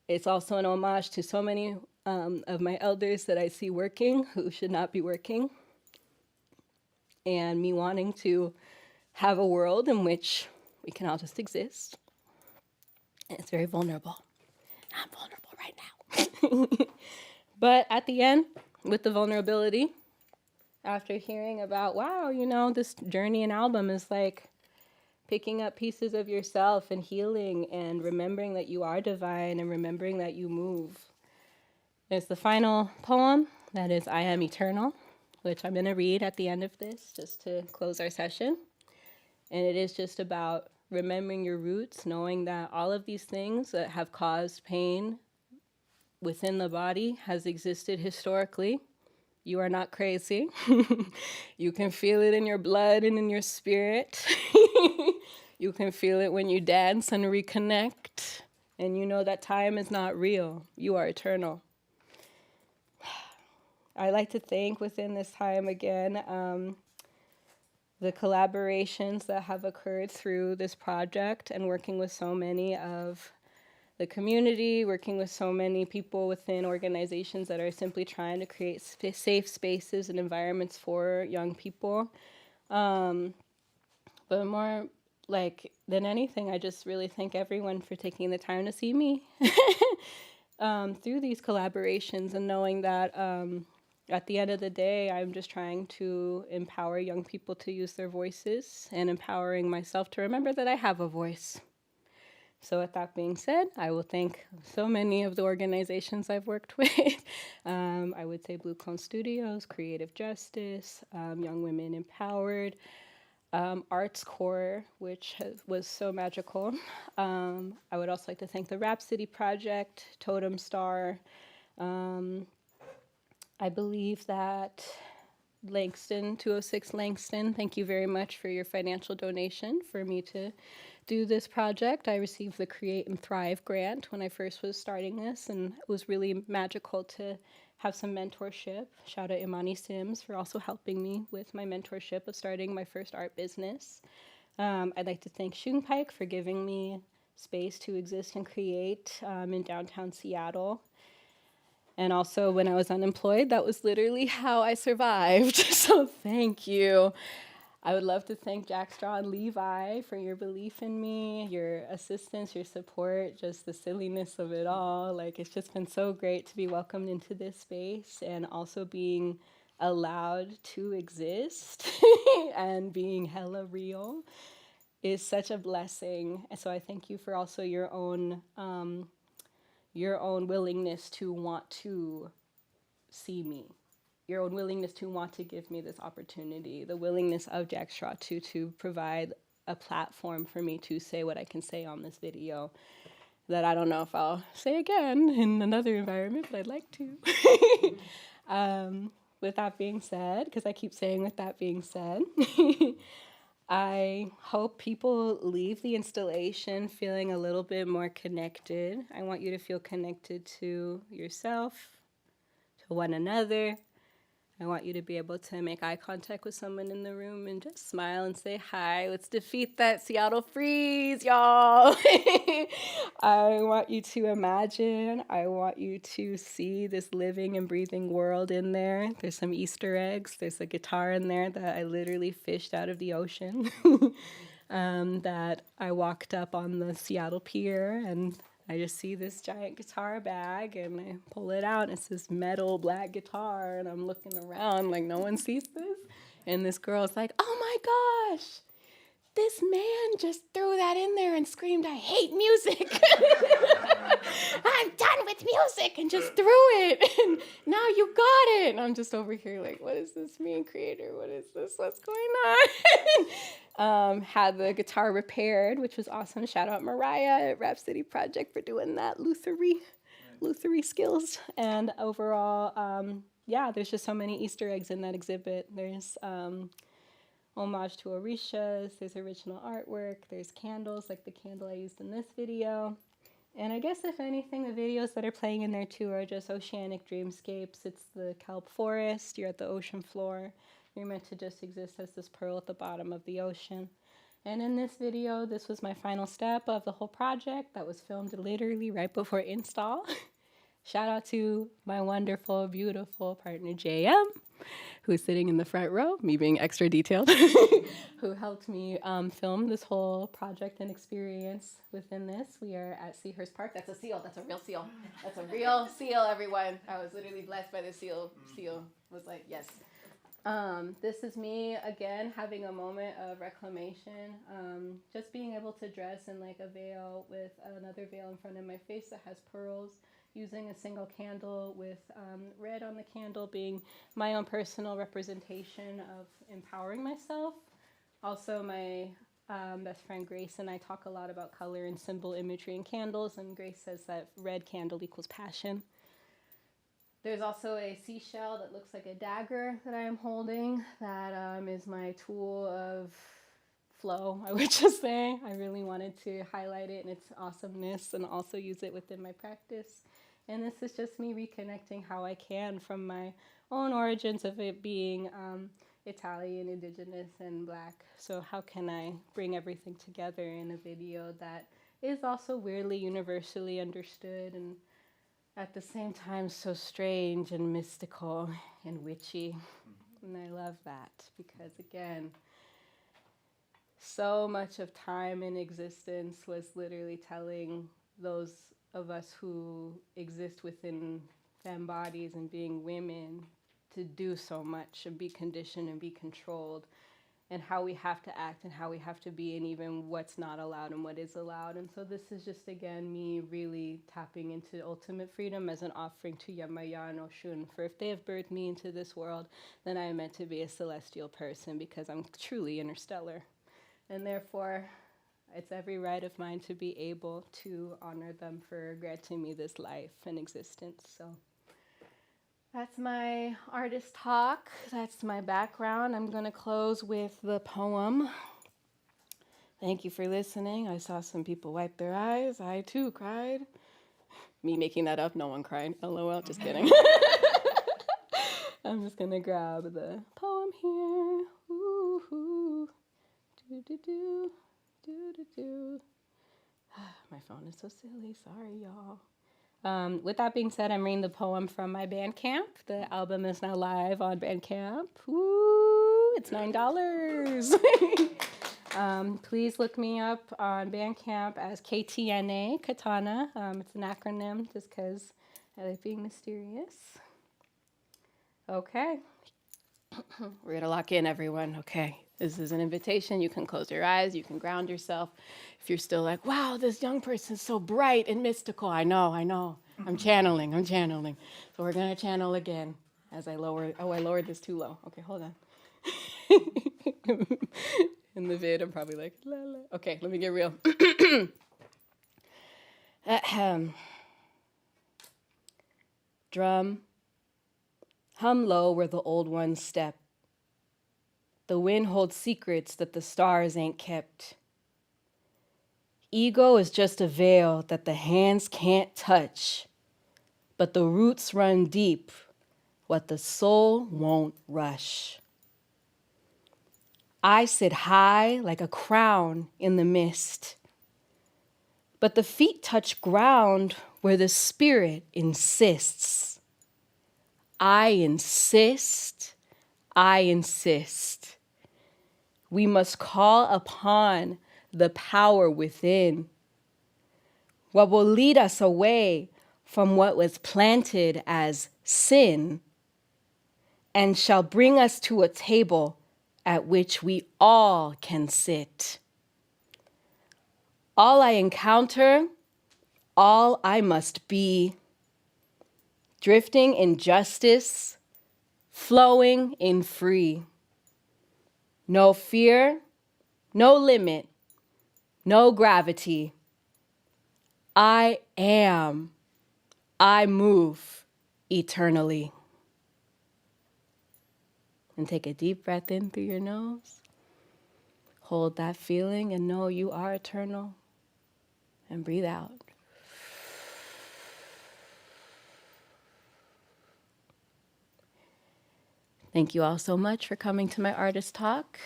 It's also an homage to so many of my elders that I see working who should not be working. And me wanting to have a world in which we can all just exist. And it's very vulnerable. I'm vulnerable right now. But at the end, with the vulnerability, after hearing about, wow, you know, this journey and album is like picking up pieces of yourself and healing and remembering that you are divine and remembering that you move. There's the final poem, that is I Am Eternal, which I'm going to read at the end of this just to close our session. And it is just about remembering your roots, knowing that all of these things that have caused pain within the body has existed historically. You are not crazy. You can feel it in your blood and in your spirit. You can feel it when you dance and reconnect. And you know that time is not real. You are eternal. I like to thank within this time again the collaborations that have occurred through this project and working with so many of the community, working with so many people within organizations that are simply trying to create safe spaces and environments for young people. But more like than anything, I just really thank everyone for taking the time to see me through these collaborations and knowing that at the end of the day, I'm just trying to empower young people to use their voices and empowering myself to remember that I have a voice. So with that being said, I will thank so many of the organizations I've worked with. I would say Blue Cone Studios, Creative Justice, Young Women Empowered, Arts Core, which was so magical. I would also like to thank the Rhapsody Project, Totem Star. I believe that Langston, 206 Langston, thank you very much for your financial donation for me to do this project. I received the Create and Thrive grant when I first was starting this, and it was really magical to have some mentorship. Shout out Imani Sims for also helping me with my mentorship of starting my first art business. I'd like to thank Shung Pike for giving me space to exist and create in downtown Seattle. And also, when I was unemployed, that was literally how I survived. So thank you. I would love to thank Jack Straw and Levi for your belief in me, your assistance, your support, just the silliness of it all. Like, it's just been so great to be welcomed into this space and also being allowed to exist and being hella real is such a blessing. And so I thank you for also your own willingness to want to see me, your own willingness to want to give me this opportunity, the willingness of Jack Straw to provide a platform for me to say what I can say on this video that I don't know if I'll say again in another environment, but I'd like to. With that being said, because I keep saying with that being said, I hope people leave the installation feeling a little bit more connected. I want you to feel connected to yourself, to one another. I want you to be able to make eye contact with someone in the room and just smile and say hi. Let's defeat that Seattle freeze, y'all. I want you to imagine. I want you to see this living and breathing world in there. There's some Easter eggs. There's a guitar in there that I literally fished out of the ocean. That I walked up on the Seattle pier and I just see this giant guitar bag and I pull it out and it's this metal black guitar and I'm looking around like no one sees this. And this girl's like, oh my gosh, this man just threw that in there and screamed, I hate music. I'm done with music and just threw it. And now you got it. And I'm just over here like, what does this mean, creator? What is this? What's going on? Had the guitar repaired, which was awesome. Shout out Mariah at Rhapsody Project for doing that Luthery skills. And overall, yeah, there's just so many Easter eggs in that exhibit. There's homage to Orishas, there's original artwork, there's candles like the candle I used in this video. And I guess if anything, the videos that are playing in there too are just oceanic dreamscapes. It's the Kelp Forest, you're at the ocean floor. You're meant to just exist as this pearl at the bottom of the ocean. And in this video, this was my final step of the whole project that was filmed literally right before install. Shout out to my wonderful, beautiful partner, JM, who's sitting in the front row, me being extra detailed, who helped me film this whole project and experience within this. We are at Seahurst Park. That's a seal. That's a real seal. That's a real seal, everyone. I was literally blessed by the seal. Seal was like, yes. This is me, again, having a moment of reclamation. Just being able to dress in like a veil with another veil in front of my face that has pearls. Using a single candle with red on the candle being my own personal representation of empowering myself. Also, my best friend Grace and I talk a lot about color and symbol imagery in candles, and Grace says that red candle equals passion. There's also a seashell that looks like a dagger that I am holding. That is my tool of flow, I would just say. I really wanted to highlight it and its awesomeness and also use it within my practice. And this is just me reconnecting how I can from my own origins of it being Italian, indigenous, and Black. So how can I bring everything together in a video that is also weirdly universally understood and at the same time so strange and mystical and witchy. And I love that because, again, so much of time in existence was literally telling those of us who exist within femme bodies and being women to do so much and be conditioned and be controlled, and how we have to act and how we have to be, and even what's not allowed and what is allowed. And so this is just, again, me really tapping into ultimate freedom as an offering to Yamaya and Oshun. For if they have birthed me into this world, then I am meant to be a celestial person, because I'm truly interstellar. And therefore, it's every right of mine to be able to honor them for granting me this life and existence. So that's my artist talk. That's my background. I'm going to close with the poem. Thank you for listening. I saw some people wipe their eyes. I too cried. Me making that up, no one cried. LOL, just kidding. I'm just going to grab the poem here. Ooh, do, do, do, do, do, do. My phone is so silly. Sorry, y'all. With that being said, I'm reading the poem from my Bandcamp. The album is now live on Bandcamp. Woo! It's $9. Please look me up on Bandcamp as KTNA, Katana. It's an acronym just because I like being mysterious. Okay. We're going to lock in, everyone. Okay. This is an invitation. You can close your eyes. You can ground yourself. If you're still like, wow, this young person's so bright and mystical. I know. I'm channeling. So we're going to channel again as I lower. Oh, I lowered this too low. Okay, hold on. In the vid, I'm probably like, la, la. Okay, let me get real. Ahem. Drum. Hum low where the old ones step. The wind holds secrets that the stars ain't kept. Ego is just a veil that the hands can't touch, but the roots run deep, what the soul won't rush. I sit high like a crown in the mist, but the feet touch ground where the spirit insists. I insist. We must call upon the power within, what will lead us away from what was planted as sin, and shall bring us to a table at which we all can sit. All I encounter, all I must be, drifting in justice, flowing in free. No fear, no limit, no gravity. I am. I move eternally. And take a deep breath in through your nose. Hold that feeling and know you are eternal. And breathe out. Thank you all so much for coming to my artist talk.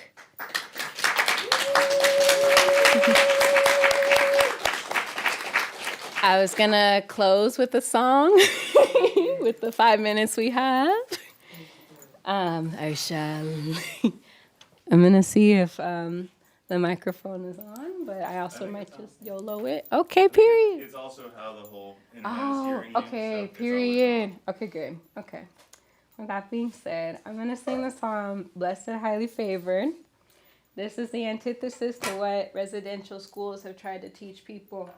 I was gonna close with a song with the 5 minutes we have. I shall. I'm gonna see if the microphone is on, but I also might just YOLO it. Okay, period. It's also how the whole Oh, hearing okay, period. Okay, good. Okay. With that being said, I'm gonna sing the song "Blessed and Highly Favored." This is the antithesis to what residential schools have tried to teach people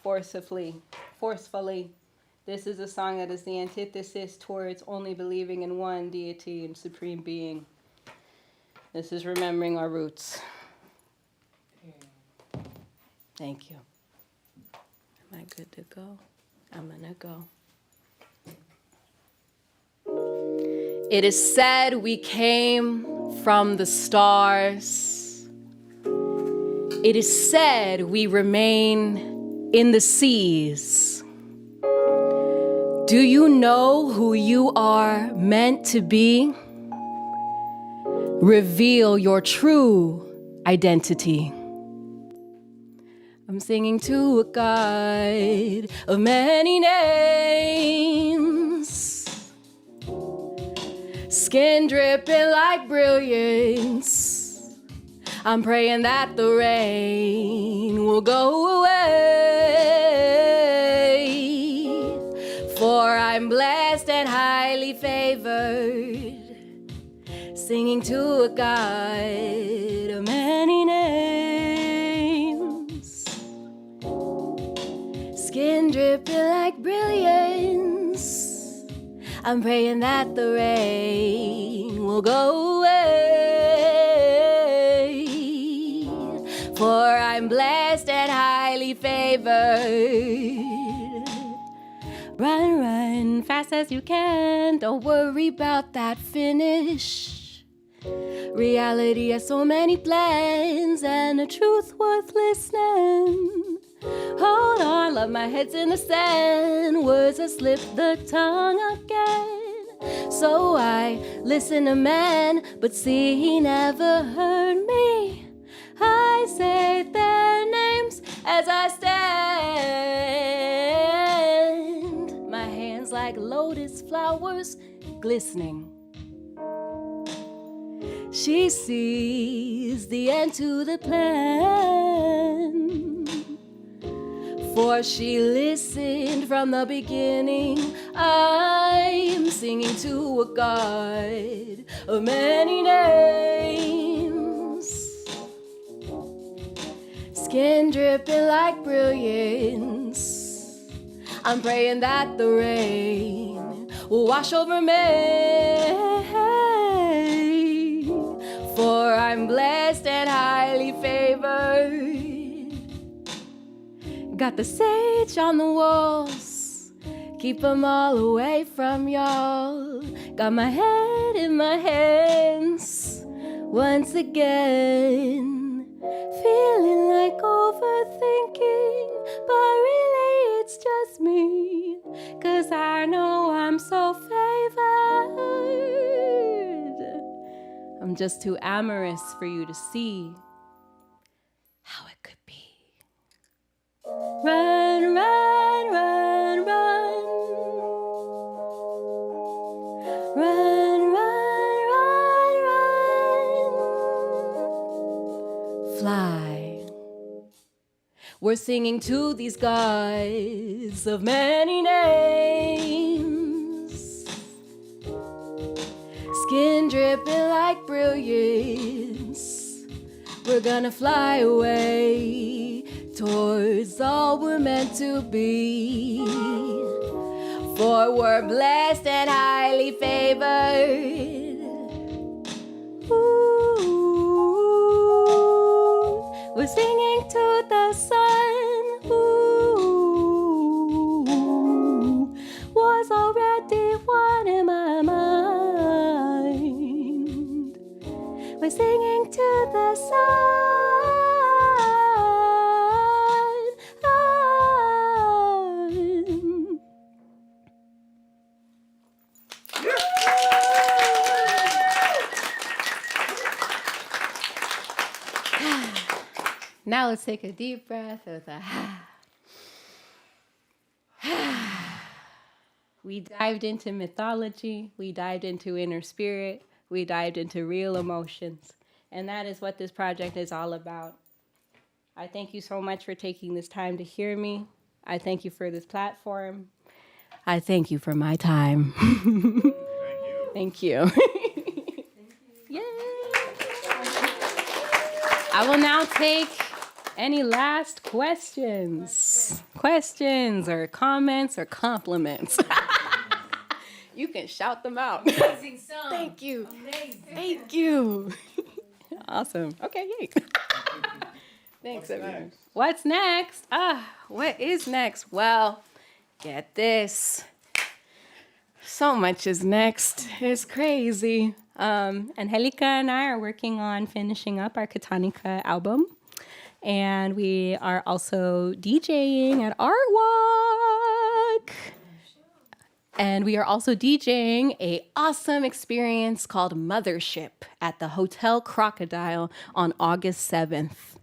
forcefully. This is a song that is the antithesis towards only believing in one deity and supreme being. This is remembering our roots. Thank you. Am I good to go? I'm gonna go. It is said we came from the stars. It is said we remain in the seas. Do you know who you are meant to be? Reveal your true identity. I'm singing to a God of many names. Skin dripping like brilliance. I'm praying that the rain will go away, for I'm blessed and highly favored, singing to a God of many names, skin dripping like brilliance. I'm praying that the rain will go away, for I'm blessed and highly favored. Run, run, fast as you can, don't worry about that finish. Reality has so many plans, and the truth worth listening. Hold on, love, my head's in the sand, words that slip the tongue again. So I listen to man, but see he never heard me. I say their names as I stand, my hands like lotus flowers glistening. She sees the end to the plan, for she listened from the beginning. I'm singing to a God of many names, skin dripping like brilliance. I'm praying that the rain will wash over me, for I'm blessed and highly favored. Got the sage on the walls, keep them all away from y'all. Got my head in my hands once again, feeling like overthinking, but really it's just me, 'cause I know I'm so favored. I'm just too amorous for you to see how it could be. Run, run, run, run. Run, run, run, run. Fly. We're singing to these gods of many names, skin dripping like brilliance. We're gonna fly away towards all we're meant to be, for we're blessed and highly favored. Ooh, we're singing to the sun. Ooh, was already one in my mind. We're singing to the sun. Now let's take a deep breath with a We dived into mythology, we dived into inner spirit, we dived into real emotions. And that is what this project is all about. I thank you so much for taking this time to hear me. I thank you for this platform. I thank you for my time. Thank you. Yay. I will now take any last questions or comments or compliments. You can shout them out. Amazing song. Thank you. Amazing. Thank you. Awesome. Okay, yay. Thanks, everyone. What's next? What is next? Well, get this. So much is next. It's crazy. Angelica and I are working on finishing up our Katanika album. And we are also DJing at Art Walk. And we are also DJing an awesome experience called Mothership at the Hotel Crocodile on August 7th.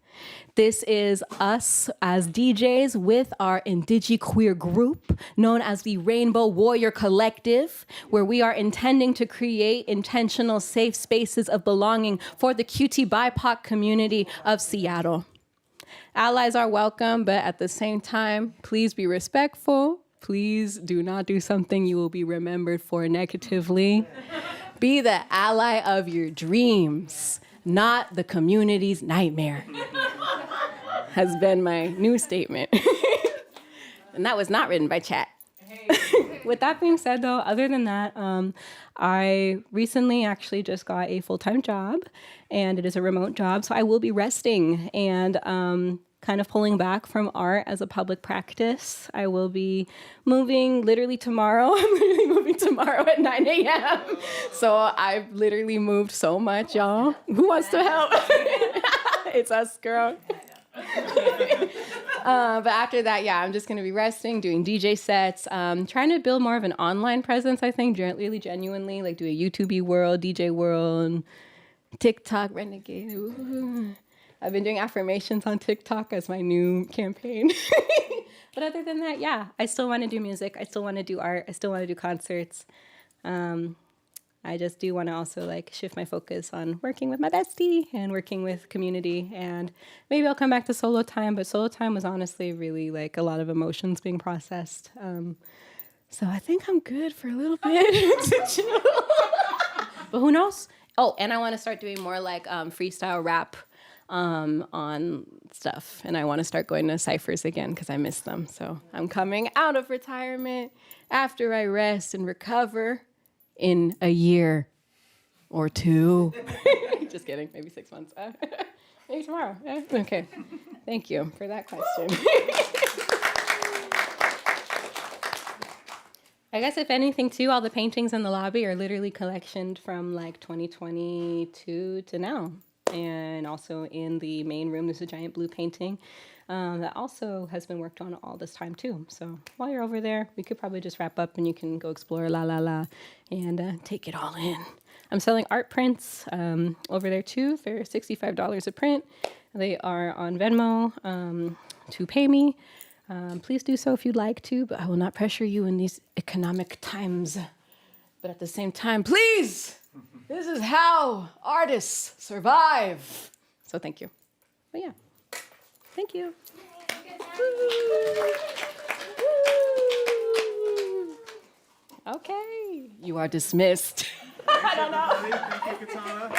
This is us as DJs with our indigiqueer group known as the Rainbow Warrior Collective, where we are intending to create intentional safe spaces of belonging for the QT BIPOC community of Seattle. Allies are welcome, but at the same time, please be respectful. Please do not do something you will be remembered for negatively. Be the ally of your dreams, not the community's nightmare, has been my new statement. And that was not written by chat. With that being said, though, other than that, I recently actually just got a full-time job, and it is a remote job, so I will be resting and kind of pulling back from art as a public practice. I will be moving literally tomorrow. I'm literally moving tomorrow at 9 a.m. So I've literally moved so much, y'all. Who wants to help? It's us, girl. But after that, yeah, I'm just going to be resting, doing DJ sets, trying to build more of an online presence, I think, really genuinely, like do a YouTube world, DJ world, TikTok, renegade. Ooh. I've been doing affirmations on TikTok as my new campaign. But other than that, yeah, I still want to do music. I still want to do art. I still want to do concerts. I just do want to also like shift my focus on working with my bestie and working with community, and maybe I'll come back to solo time, but solo time was honestly really like a lot of emotions being processed. So I think I'm good for a little bit to chill. But who knows? Oh, and I want to start doing more like freestyle rap on stuff, and I want to start going to ciphers again because I miss them. So I'm coming out of retirement after I rest and recover in a year or two. Just kidding, maybe 6 months. Maybe tomorrow. Okay, thank you for that question. I guess if anything too, all the paintings in the lobby are literally collectioned from like 2022 to now. And also in the main room, there's a giant blue painting that also has been worked on all this time too. So while you're over there, we could probably just wrap up and you can go explore and take it all in. I'm selling art prints over there too. They're $65 a print. They are on Venmo to pay me. Please do so if you'd like to, but I will not pressure you in these economic times. But at the same time, please! This is how artists survive. So thank you. But yeah, thank you. Okay, you are dismissed. I don't know. Thank you, Katana.